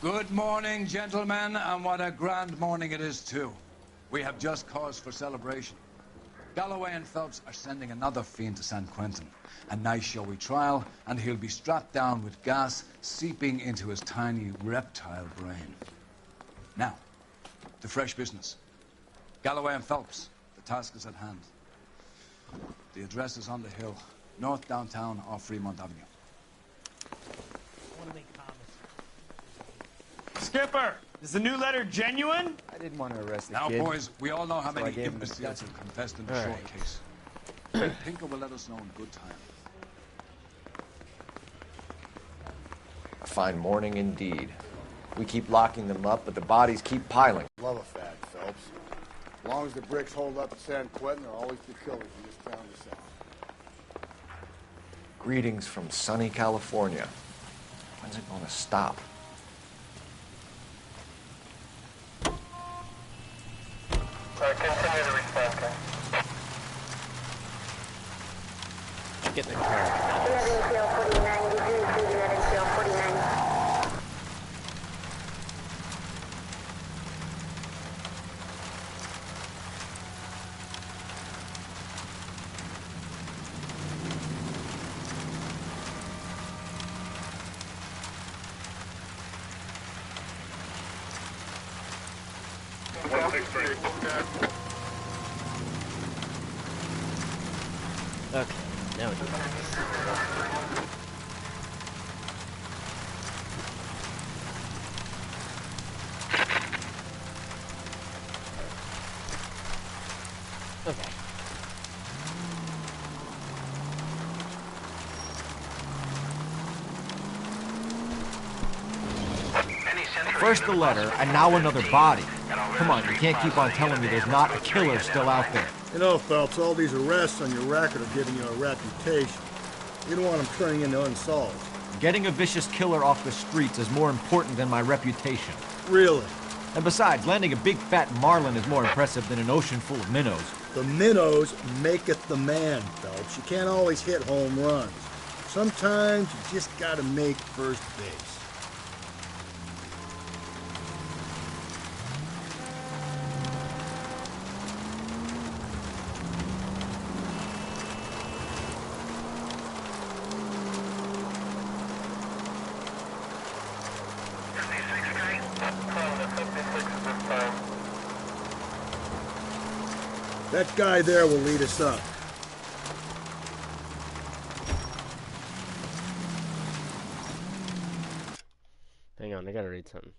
Good morning, gentlemen, and what a grand morning it is, too. We have just cause for celebration. Galloway and Phelps are sending another fiend to San Quentin. A nice showy trial, and he'll be strapped down with gas seeping into his tiny reptile brain. Now, to fresh business. Galloway and Phelps, the task is at hand. The address is on the hill, north downtown off Fremont Avenue. Skipper, is the new letter genuine? I didn't want to arrest the now, kid. Now, boys, we all know how so many imbeciles have confessed in the short case. Pinker will let us know in good time. A fine morning indeed. We keep locking them up, but the bodies keep piling. Love a fad, Phelps. As long as the bricks hold up at San Quentin, there'll always be killers in this town to south. Greetings from sunny California. When's it going to stop? Continue to respond, okay? Get in the car. 49 degrees, 49. Okay, now we do that. Okay. First the letter, and now another body. Come on, you can't keep on telling me there's not a killer still out there. You know, Phelps, all these arrests on your record are giving you a reputation. You don't want them turning into unsolved. Getting a vicious killer off the streets is more important than my reputation. Really? And besides, landing a big fat marlin is more impressive than an ocean full of minnows. The minnows maketh the man, Phelps. You can't always hit home runs. Sometimes you just gotta make first base. That guy there will lead us up. Hang on, I gotta read something.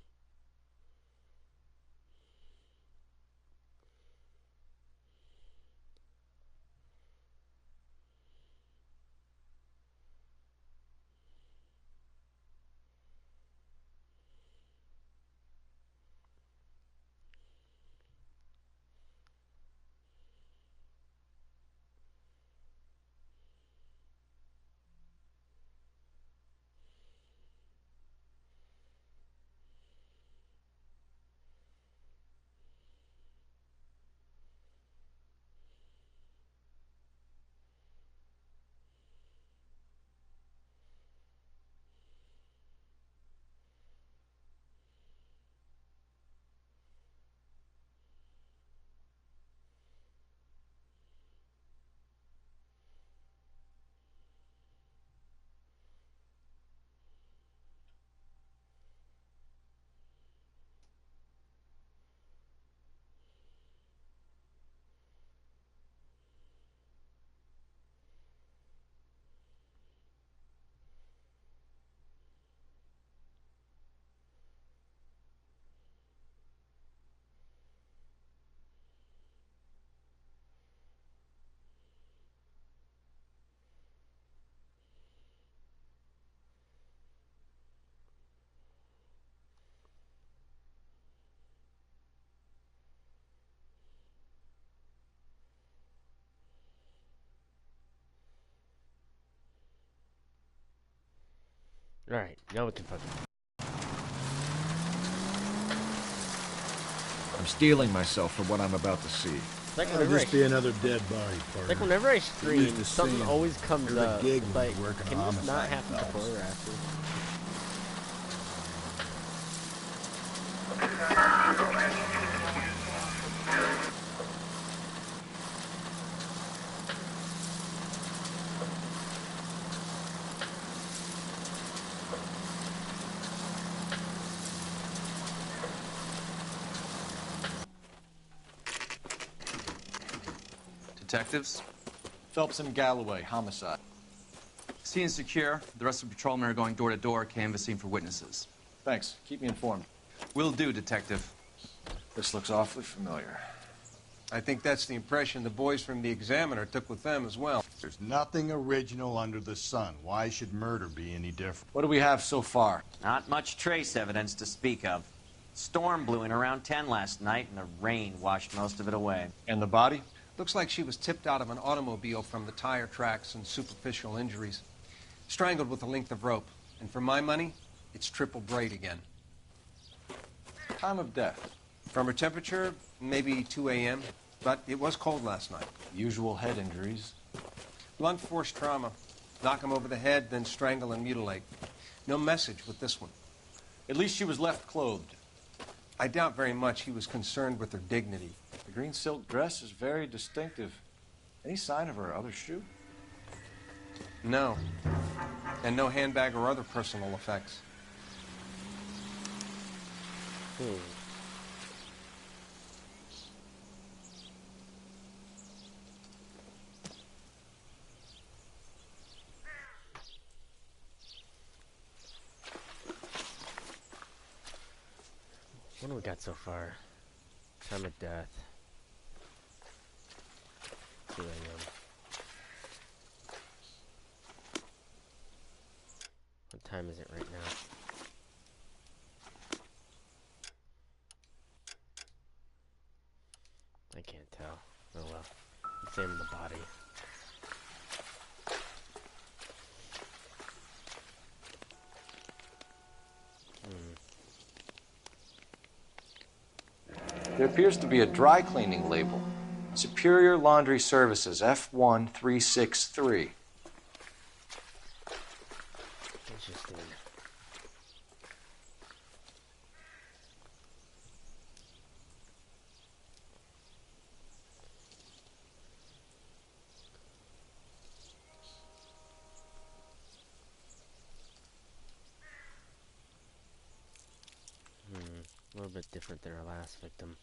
Alright, now we can fucking... I'm steeling myself for what I'm about to see. Like That'll just be another dead body, partner. like whenever I stream, Used to something seeing always comes every up. gig It's when like, you work in can this not homicide happen files. before or after? Detectives? Phelps and Galloway, homicide. Scene is secure. The rest of the patrolmen are going door to door, canvassing for witnesses. Thanks. Keep me informed. Will do, Detective. This looks awfully familiar. I think that's the impression the boys from the Examiner took with them as well. There's nothing original under the sun. Why should murder be any different? What do we have so far? Not much trace evidence to speak of. Storm blew in around 10 last night, and the rain washed most of it away. And the body? Looks like she was tipped out of an automobile from the tire tracks and superficial injuries. Strangled with a length of rope. And for my money, it's triple braid again. Time of death? From her temperature, maybe 2 a.m., but it was cold last night. Usual head injuries. Blunt force trauma. Knock him over the head, then strangle and mutilate. No message with this one. At least she was left clothed. I doubt very much he was concerned with her dignity. The green silk dress is very distinctive. Any sign of her other shoe? No. And no handbag or other personal effects. What do we got so far? Time of death. 2 a.m. What time is it right now? I can't tell. Oh well. Examine the body. There appears to be a dry cleaning label. Superior Laundry Services, F1363. Interesting. A little bit different than our last victim.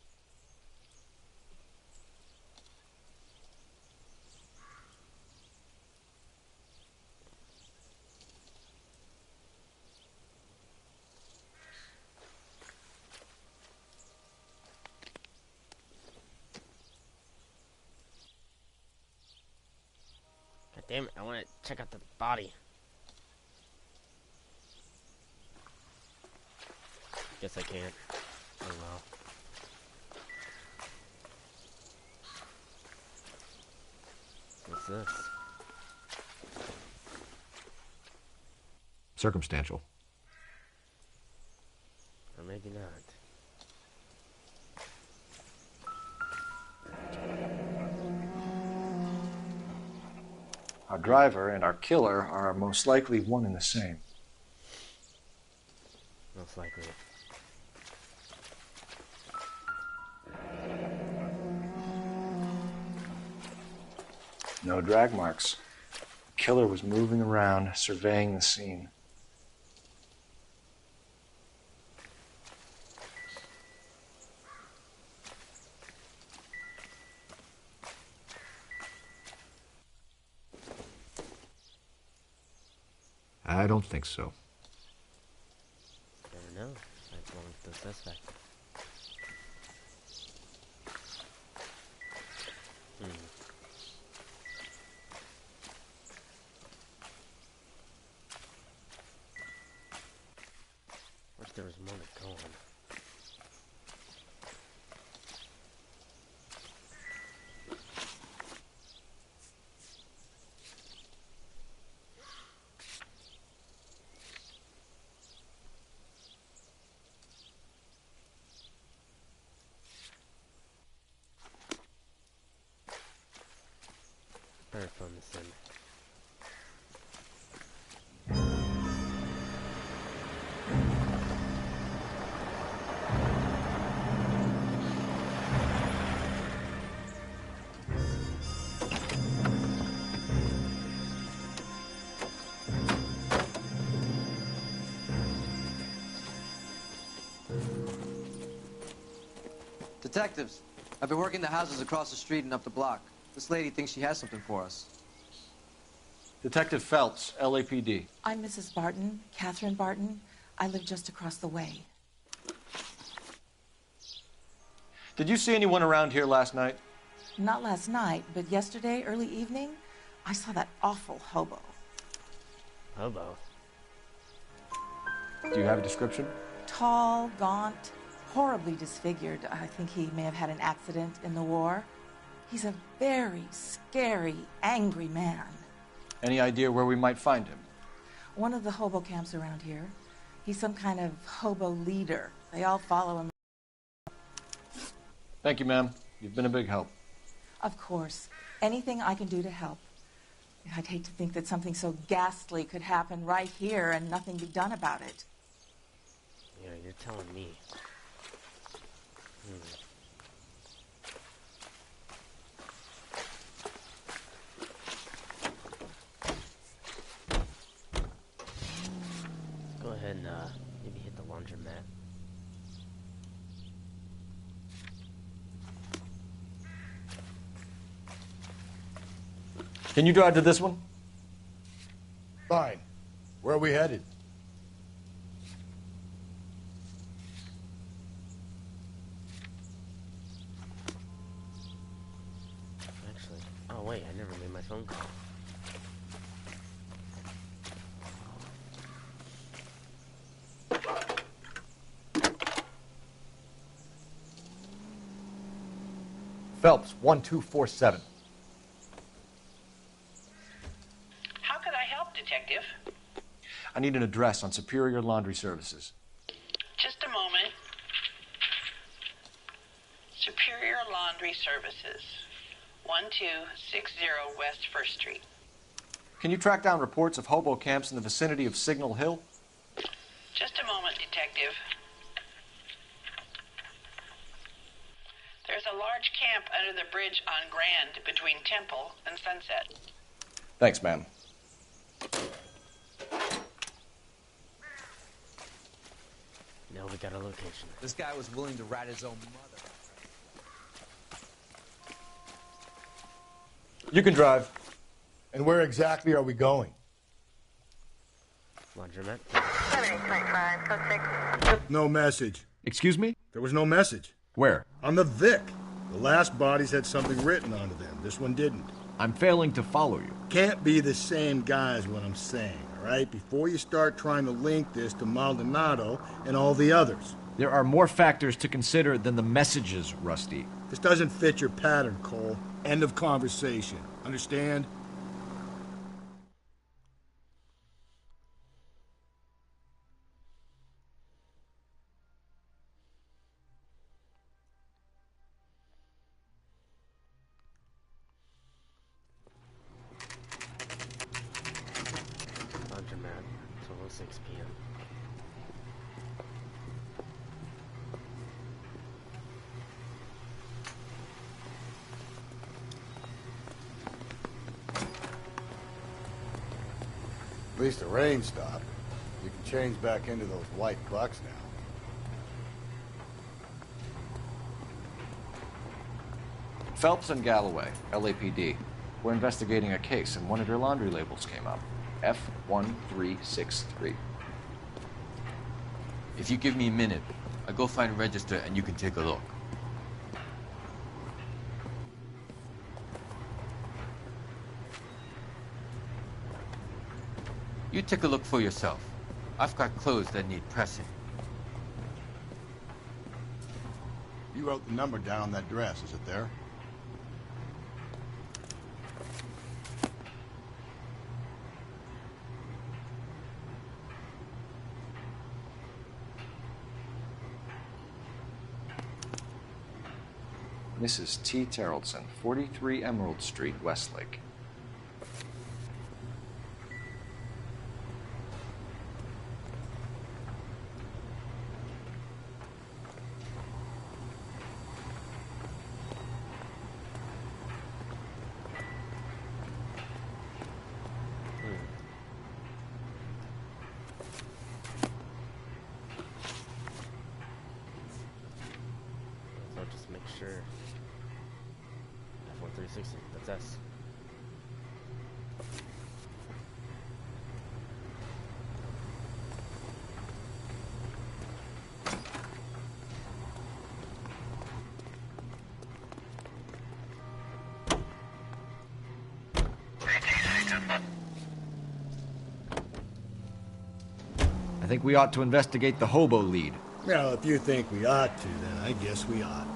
God damn it, I want to check out the body. Guess I can't. Oh well. What's this? Circumstantial. Or maybe not. Our driver and our killer are most likely one and the same. Most likely. No drag marks. The killer was moving around, surveying the scene. I don't think so. Never know. Might belong to the suspect. Wish there was more to go on. Better phone this in. Detectives, I've been working the houses across the street and up the block. This lady thinks she has something for us. Detective Phelps, LAPD. I'm Mrs. Barton, Catherine Barton. I live just across the way. Did you see anyone around here last night? Not last night, but yesterday, early evening, I saw that awful hobo. Hobo? Do you have a description? Tall, gaunt, horribly disfigured. I think he may have had an accident in the war. He's a very scary, angry man. Any idea where we might find him? One of the hobo camps around here. He's some kind of hobo leader. They all follow him. Thank you, ma'am. You've been a big help. Of course. Anything I can do to help. I'd hate to think that something so ghastly could happen right here and nothing be done about it. Yeah, you're telling me. Go ahead and maybe hit the laundromat. Can you drive to this one? Fine. Where are we headed? Actually, oh wait, I never made my phone call. Phelps, 1247. How could I help, Detective? I need an address on Superior Laundry Services. Just a moment. Superior Laundry Services, 1260 West 1st Street. Can you track down reports of hobo camps in the vicinity of Signal Hill? Just a moment, Detective. There's a large camp under the bridge on Grand between Temple and Sunset. Thanks, ma'am. Now we got a location. This guy was willing to rat his own mother. You can drive. And where exactly are we going? Laundromat. 78.5, code 6. No message. Excuse me? There was no message. Where? On the Vic. The last bodies had something written onto them. This one didn't. I'm failing to follow you. Can't be the same guy is what I'm saying, all right? Before you start trying to link this to Maldonado and all the others. There are more factors to consider than the messages, Rusty. This doesn't fit your pattern, Cole. End of conversation. Understand? Laundromat, 12:06 p.m. At least the rain stopped. You can change back into those white bucks now. Phelps and Galloway, LAPD. We're investigating a case, and one of your laundry labels came up. F1363. If you give me a minute, I'll go find a register and you can take a look. You take a look for yourself. I've got clothes that need pressing. You wrote the number down on that dress. Is it there? Mrs. T. Terrellson, 43 Emerald Street, Westlake. So I'll just make sure everyone 360. That's us. I think we ought to investigate the hobo lead. Well, if you think we ought to, then I guess we ought.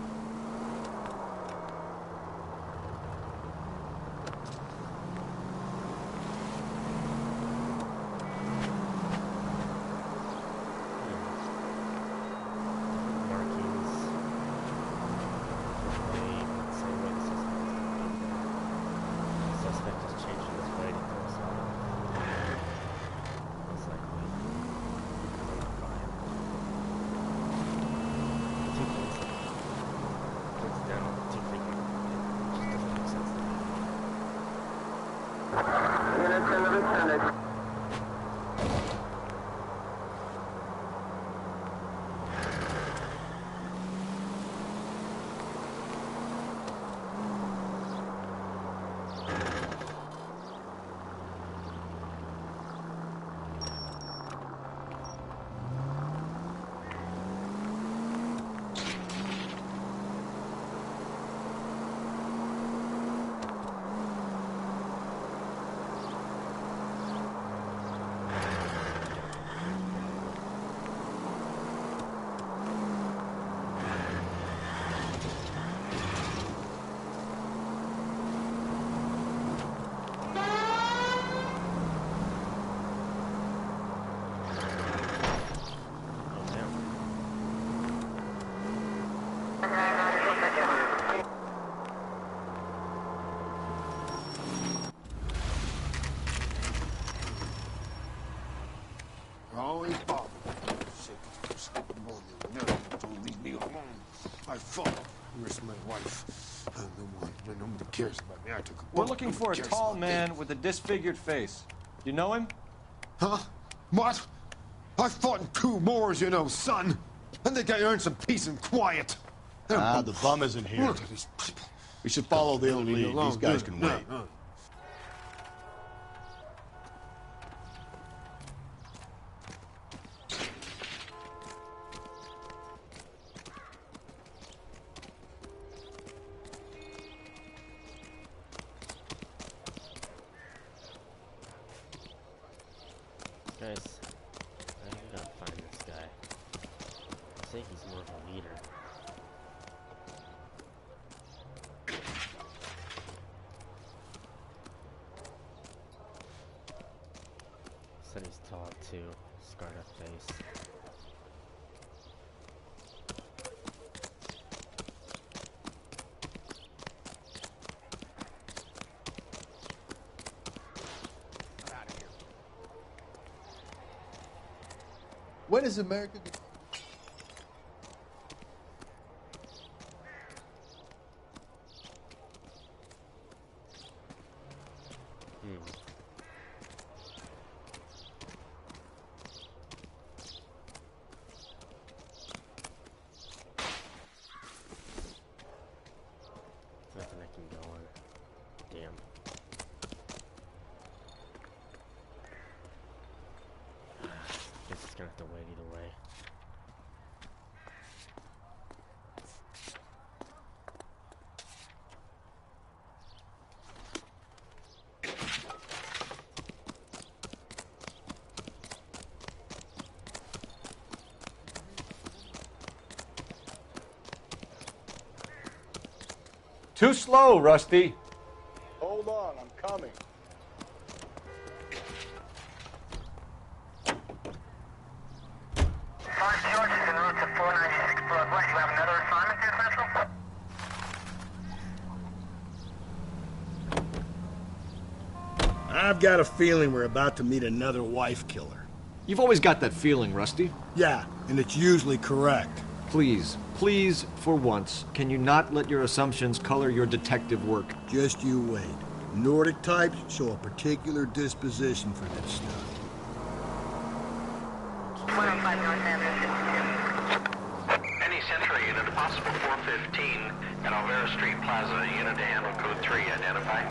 We're looking for a tall man with a disfigured face. You know him? Huh? What? I fought in 2 wars, you know, son. I think I earned some peace and quiet. The bum isn't here. Look at these people. We should follow the lead. These guys can wait. Guys, I gotta find this guy. I think he's more of a leader. Said he's tall too, scarred up face. When is America? Nothing I can go on. Damn. Guess it's gonna have to wait either way. Too slow, Rusty. Hold on, I'm coming. Sarge George is en route to 496 Broadway. You have another assignment there, Central? I've got a feeling we're about to meet another wife killer. You've always got that feeling, Rusty. Yeah, and it's usually correct. Please, please, for once, can you not let your assumptions color your detective work? Just you wait. Nordic types show a particular disposition for this stuff. 105 North Avenue 52. Any Sentry unit possible. possible 415 at Alvera Street Plaza. Unit to handle code 3. Identify.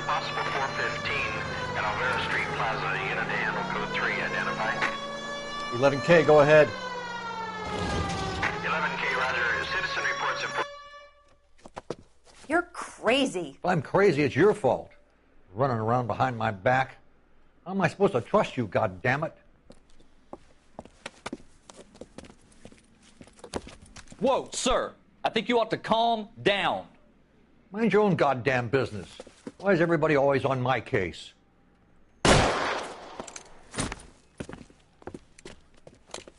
Possible 415 at Alvera Street Plaza. Unit to handle code 3. Identify. 11K, go ahead. 11K, roger. Citizen reports of... You're crazy. If I'm crazy, it's your fault. Running around behind my back. How am I supposed to trust you, goddammit? Whoa, sir. I think you ought to calm down. Mind your own goddamn business. Why is everybody always on my case?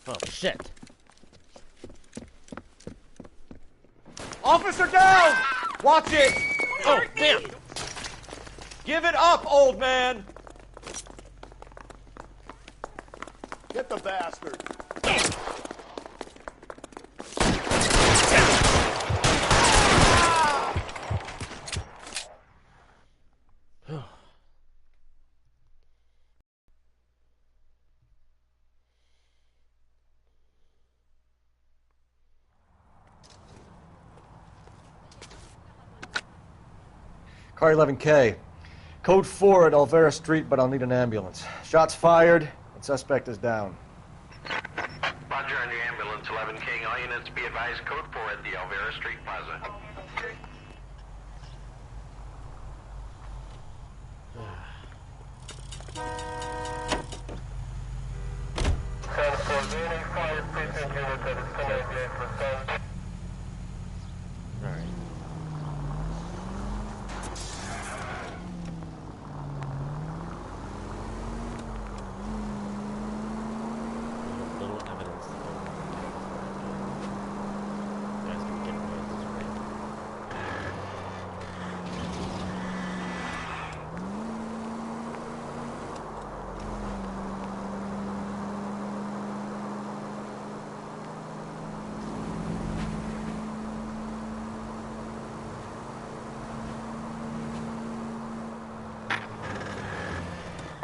Oh, shit. Officer down! Watch it! Oh, damn! Give it up, old man! Get the bastard. Car 11K. Code 4 at Alvera Street, but I'll need an ambulance. Shots fired, and suspect is down. Roger on your ambulance, 11K. All units be advised, code 4 at the Alvera Street Plaza.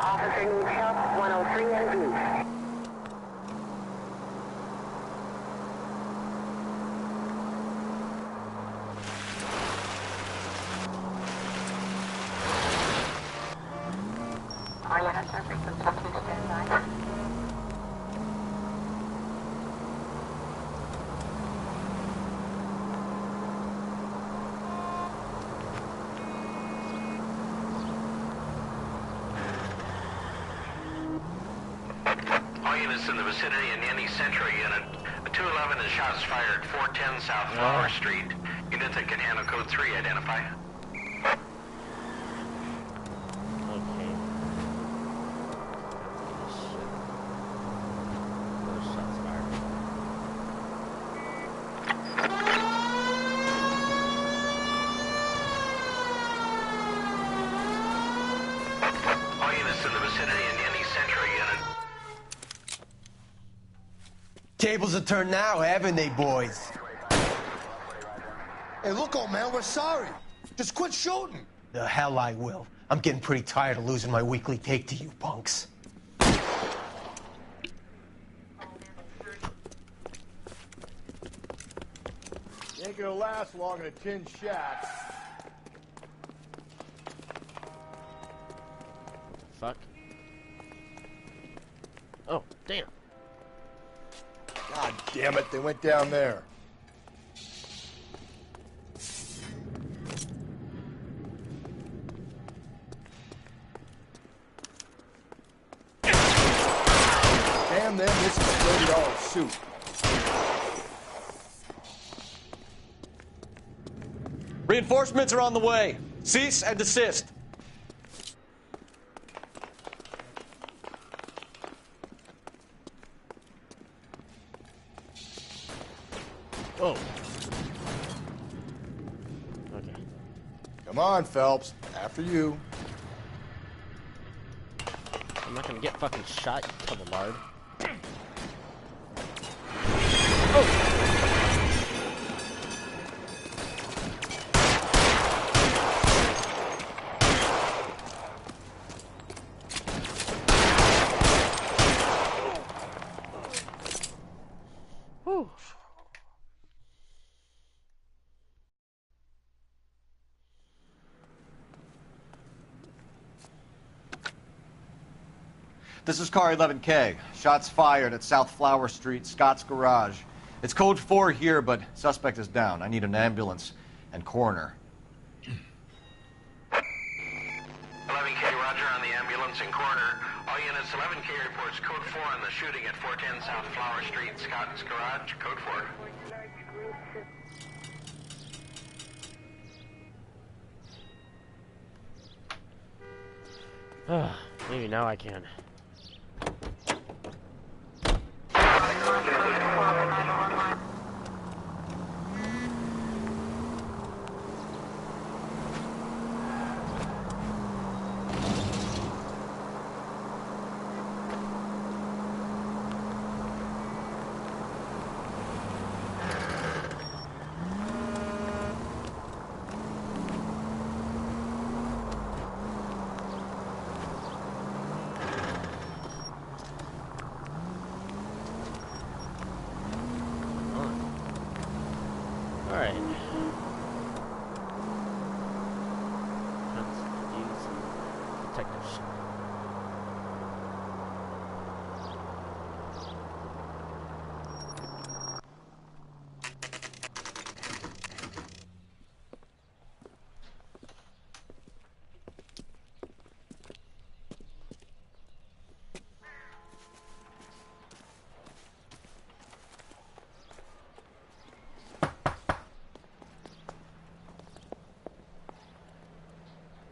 Officer needs help, 103 and B. All units are frequent, stand by. All units in the vicinity in any Century unit. 211 is shots fired, 410 South Flower Street. Unit that can handle code 3, identify. All units in the vicinity in any Century unit. Tables are turned now, haven't they, boys? Hey, look, old man, we're sorry. Just quit shooting. The hell I will. I'm getting pretty tired of losing my weekly take to you punks. You ain't gonna last long in a tin shack. Fuck. Oh, damn. God damn it, they went down there. Damn them, this is a $30 suit. Reinforcements are on the way. Cease and desist. Whoa. Okay. Come on, Phelps. After you. I'm not gonna get fucking shot, you tub of lard. Whew. This is car 11K. Shots fired at South Flower Street, Scott's Garage. It's code 4 here, but suspect is down. I need an ambulance and coroner. 11K, roger on the ambulance and coroner. All units, 11K reports code 4 on the shooting at 410 South Flower Street, Scott's Garage, code 4. Maybe now I can. Alright. Let's do some detective shit.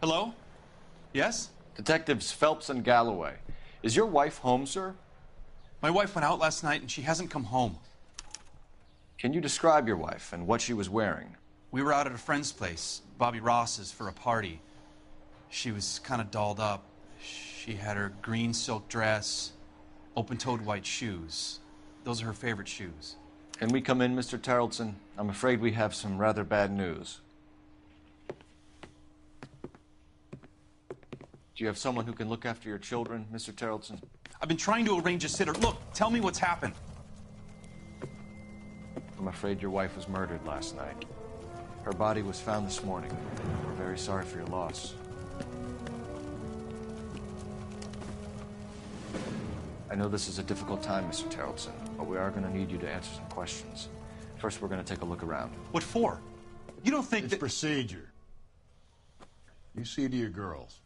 Hello? Yes? Detectives Phelps and Galloway. Is your wife home, sir? My wife went out last night and she hasn't come home. Can you describe your wife and what she was wearing? We were out at a friend's place, Bobby Ross's, for a party. She was kind of dolled up. She had her green silk dress, open-toed white shoes. Those are her favorite shoes. Can we come in, Mr. Tarleton? I'm afraid we have some rather bad news. Do you have someone who can look after your children, Mr. Tarleton? I've been trying to arrange a sitter. Look, tell me what's happened. I'm afraid your wife was murdered last night. Her body was found this morning. We're very sorry for your loss. I know this is a difficult time, Mr. Tarleton, but we are going to need you to answer some questions. First, we're going to take a look around. What for? You don't think it's that... procedure. You see to your girls.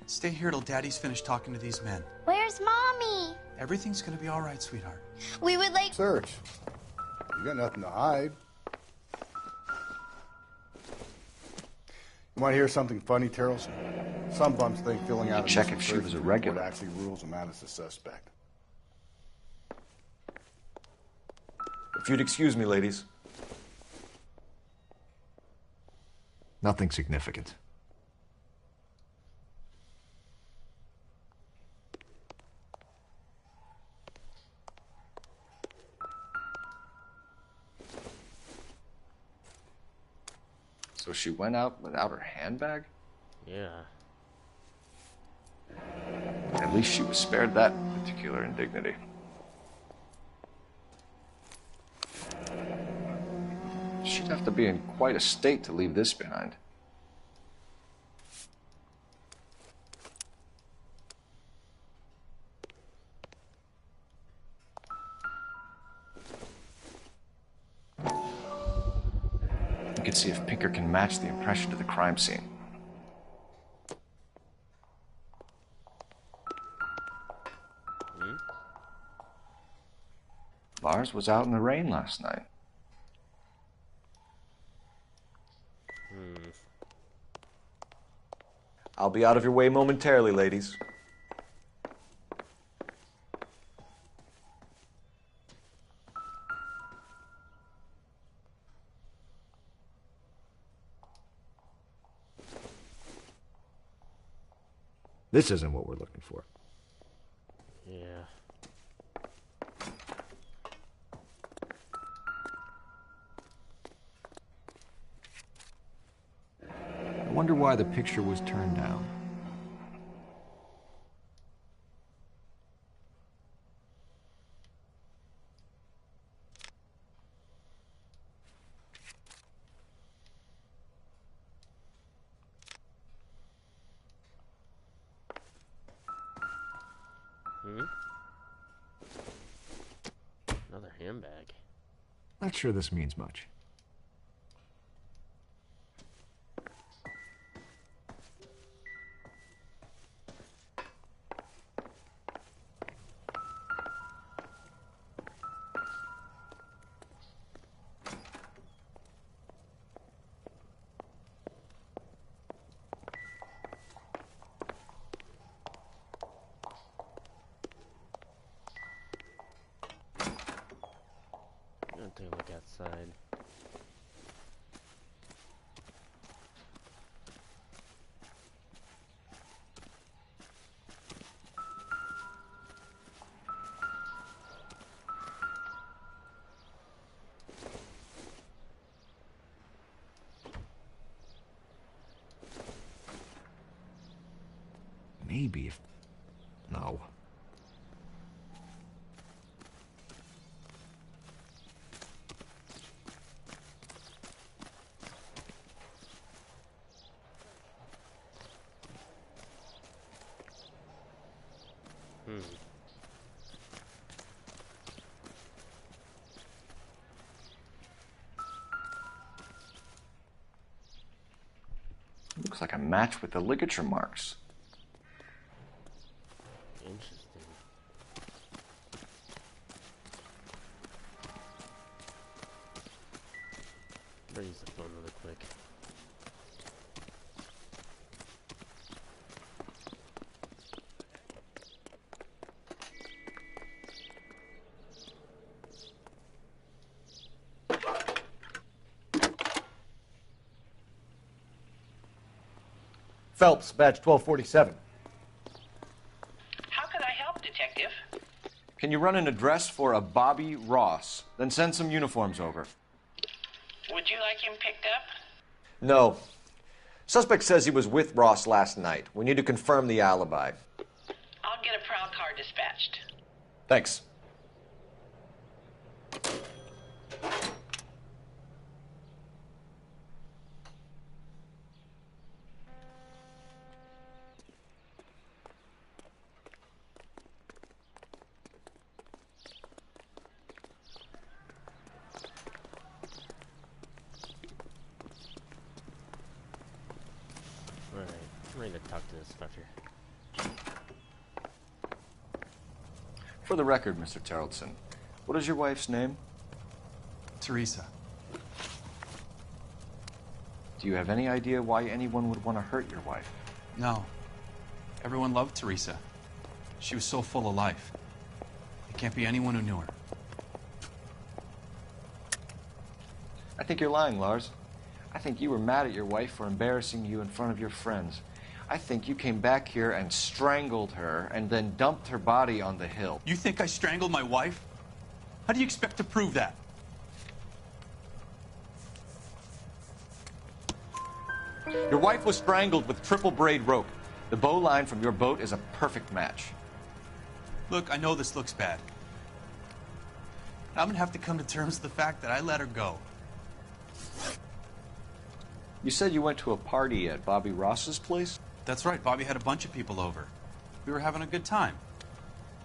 Stay here till Daddy's finished talking to these men. Where's Mommy? Everything's gonna be all right, sweetheart. We would like... Search. You got nothing to hide. You want to hear something funny, Tarleton? Some bums think filling out a check if she was a regular. Actually rules them out as a suspect. If you'd excuse me, ladies. Nothing significant. So she went out without her handbag? Yeah. At least she was spared that particular indignity. She'd have to be in quite a state to leave this behind. We could see if Pinker can match the impression to the crime scene. Lars was out in the rain last night. I'll be out of your way momentarily, ladies. This isn't what we're looking for. Yeah. I wonder why the picture was turned down. Another handbag. Not sure this means much. Take a look outside. Maybe if... No. Looks like a match with the ligature marks. Interesting. Better use the phone really quick. Phelps, badge 1247. How could I help, Detective? Can you run an address for a Bobby Ross? Then send some uniforms over. Would you like him picked up? No. Suspect says he was with Ross last night. We need to confirm the alibi. I'll get a prowl car dispatched. Thanks. Alright, I'm ready to talk to this fucker. For the record, Mr. Terrelson, what is your wife's name? Teresa. Do you have any idea why anyone would want to hurt your wife? No. Everyone loved Teresa. She was so full of life. It can't be anyone who knew her. I think you're lying, Lars. I think you were mad at your wife for embarrassing you in front of your friends. I think you came back here and strangled her and then dumped her body on the hill. You think I strangled my wife? How do you expect to prove that? Your wife was strangled with triple braid rope. The bow line from your boat is a perfect match. Look, I know this looks bad. I'm gonna have to come to terms with the fact that I let her go. You said you went to a party at Bobby Ross's place? That's right. Bobby had a bunch of people over. We were having a good time.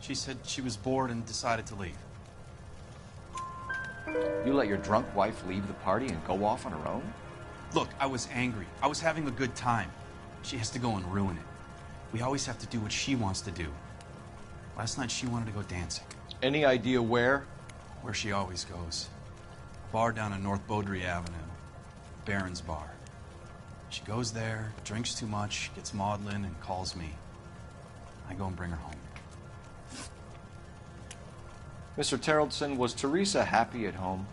She said she was bored and decided to leave. You let your drunk wife leave the party and go off on her own? Look, I was angry. I was having a good time. She has to go and ruin it. We always have to do what she wants to do. Last night she wanted to go dancing. Any idea where? Where she always goes. A bar down on North Beaudry Avenue. Barron's Bar. She goes there, drinks too much, gets maudlin, and calls me. I go and bring her home. Mr. Terrellson, was Teresa happy at home?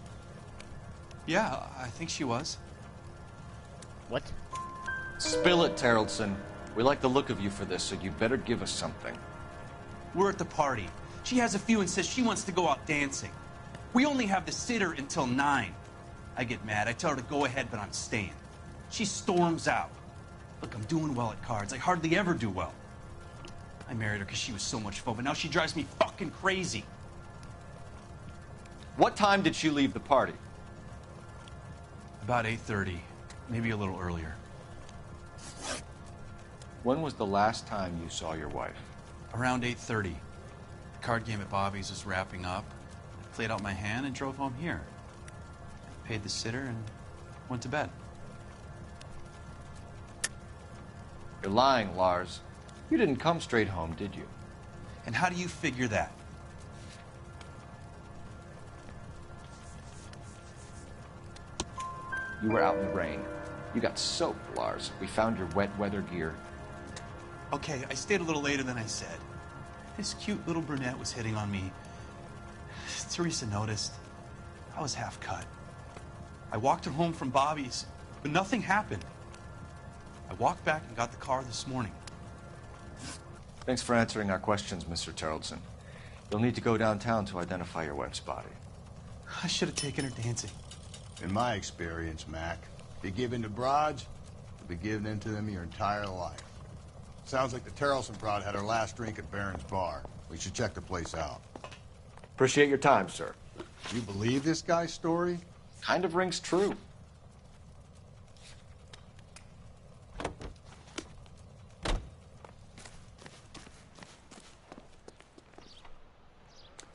Yeah, I think she was. What? Spill it, Terrellson. We like the look of you for this, so you better give us something. We're at the party. She has a few and says she wants to go out dancing. We only have the sitter until 9. I get mad. I tell her to go ahead, but I'm staying. She storms out. Look, I'm doing well at cards. I hardly ever do well. I married her because she was so much fun, but now she drives me fucking crazy. What time did she leave the party? About 8:30, maybe a little earlier. When was the last time you saw your wife? Around 8:30. The card game at Bobby's was wrapping up. I played out my hand and drove home here. I paid the sitter and went to bed. You're lying, Lars. You didn't come straight home, did you? And how do you figure that? You were out in the rain. You got soaked, Lars. We found your wet weather gear. Okay, I stayed a little later than I said. This cute little brunette was hitting on me. Teresa noticed. I was half cut. I walked her home from Bobby's, but nothing happened. I walked back and got the car this morning. Thanks for answering our questions, Mr. Terrellson. You'll need to go downtown to identify your wife's body. I should have taken her dancing. In my experience, Mac, if you give in to broads, you'll be giving in to them your entire life. Sounds like the Terrellson broad had her last drink at Barron's Bar. We should check the place out. Appreciate your time, sir. You believe this guy's story? Kind of rings true.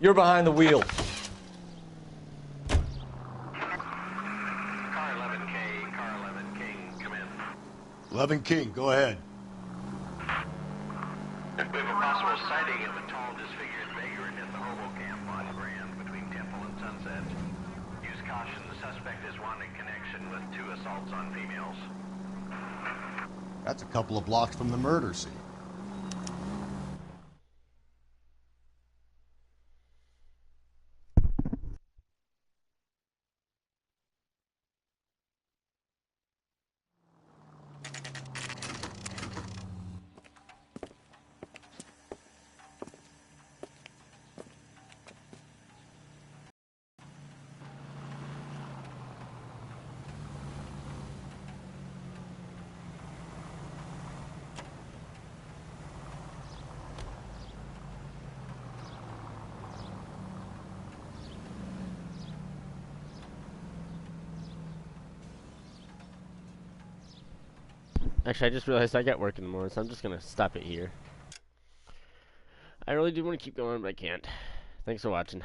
You're behind the wheel. Car 11 King, come in. 11 King, go ahead. We have a possible sighting of a tall, disfigured vagrant at the hobo camp on Grand between Temple and Sunset. Use caution, the suspect is wanted in connection with 2 assaults on females. That's a couple of blocks from the murder scene. Actually, I just realized I got work in the morning, so I'm just gonna stop it here. I really do want to keep going, but I can't. Thanks for watching.